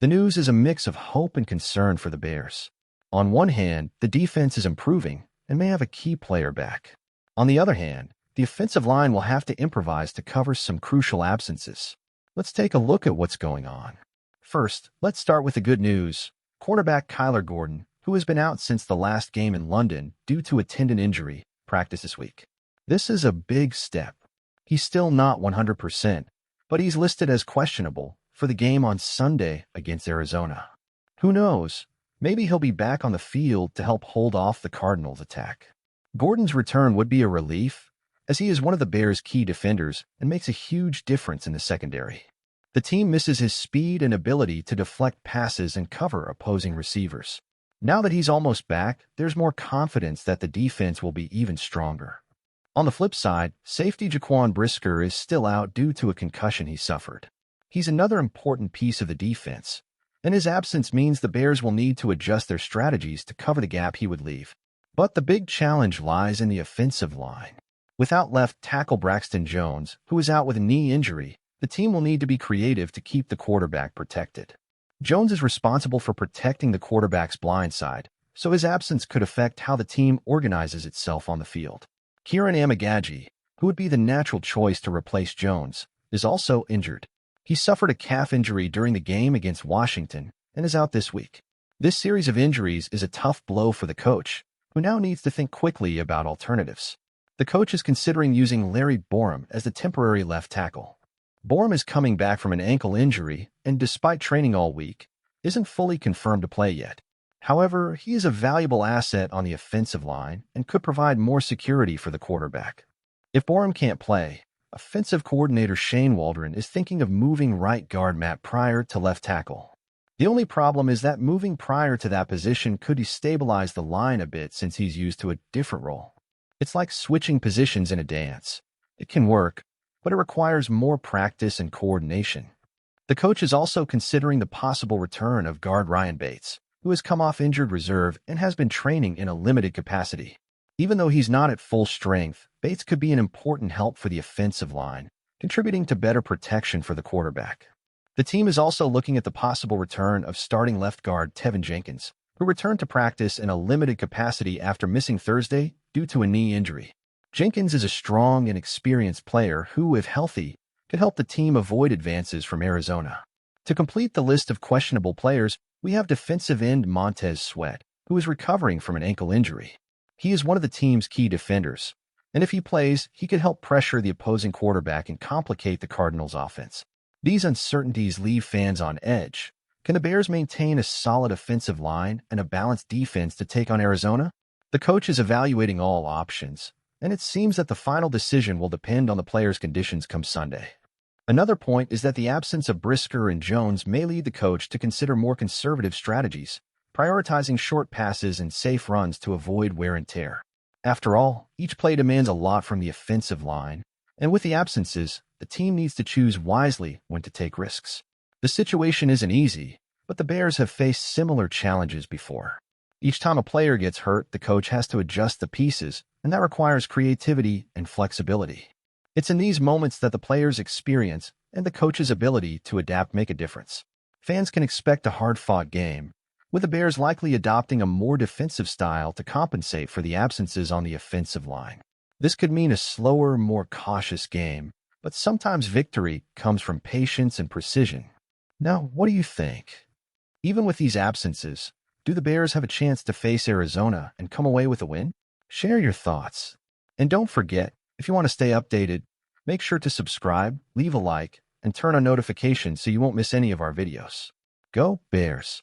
The news is a mix of hope and concern for the Bears. On one hand, the defense is improving and may have a key player back. On the other hand, the offensive line will have to improvise to cover some crucial absences. Let's take a look at what's going on. First, let's start with the good news. Cornerback Kyler Gordon, who has been out since the last game in London due to a tendon injury, practiced this week. This is a big step. He's still not 100%, but he's listed as questionable for the game on Sunday against Arizona. Who knows? Maybe he'll be back on the field to help hold off the Cardinals' attack. Gordon's return would be a relief, as he is one of the Bears' key defenders and makes a huge difference in the secondary. The team misses his speed and ability to deflect passes and cover opposing receivers. Now that he's almost back, there's more confidence that the defense will be even stronger. On the flip side, safety Jaquan Brisker is still out due to a concussion he suffered. He's another important piece of the defense, and his absence means the Bears will need to adjust their strategies to cover the gap he would leave. But the big challenge lies in the offensive line. Without left tackle Braxton Jones, who is out with a knee injury, the team will need to be creative to keep the quarterback protected. Jones is responsible for protecting the quarterback's blind side, so his absence could affect how the team organizes itself on the field. Kieran Amagaji, who would be the natural choice to replace Jones, is also injured. He suffered a calf injury during the game against Washington and is out this week. This series of injuries is a tough blow for the coach, who now needs to think quickly about alternatives. The coach is considering using Larry Borom as the temporary left tackle. Borom is coming back from an ankle injury and, despite training all week, isn't fully confirmed to play yet. However, he is a valuable asset on the offensive line and could provide more security for the quarterback. If Borom can't play, offensive coordinator Shane Waldron is thinking of moving right guard Matt Pryor to left tackle. The only problem is that moving Pryor to that position could destabilize the line a bit since he's used to a different role. It's like switching positions in a dance. It can work, but it requires more practice and coordination. The coach is also considering the possible return of guard Ryan Bates, who has come off injured reserve and has been training in a limited capacity. Even though he's not at full strength, Bates could be an important help for the offensive line, contributing to better protection for the quarterback. The team is also looking at the possible return of starting left guard Tevin Jenkins, who returned to practice in a limited capacity after missing Thursday due to a knee injury. Jenkins is a strong and experienced player who, if healthy, could help the team avoid advances from Arizona. To complete the list of questionable players, we have defensive end Montez Sweat, who is recovering from an ankle injury. He is one of the team's key defenders, and if he plays, he could help pressure the opposing quarterback and complicate the Cardinals' offense. These uncertainties leave fans on edge. Can the Bears maintain a solid offensive line and a balanced defense to take on Arizona? The coach is evaluating all options, and it seems that the final decision will depend on the players' conditions come Sunday. Another point is that the absence of Brisker and Jones may lead the coach to consider more conservative strategies, prioritizing short passes and safe runs to avoid wear and tear. After all, each play demands a lot from the offensive line, and with the absences, the team needs to choose wisely when to take risks. The situation isn't easy, but the Bears have faced similar challenges before. Each time a player gets hurt, the coach has to adjust the pieces, and that requires creativity and flexibility. It's in these moments that the players' experience and the coach's ability to adapt make a difference. Fans can expect a hard-fought game, with the Bears likely adopting a more defensive style to compensate for the absences on the offensive line. This could mean a slower, more cautious game, but sometimes victory comes from patience and precision. Now, what do you think? Even with these absences, do the Bears have a chance to face Arizona and come away with a win? Share your thoughts. And don't forget, if you want to stay updated, make sure to subscribe, leave a like, and turn on notifications so you won't miss any of our videos. Go Bears!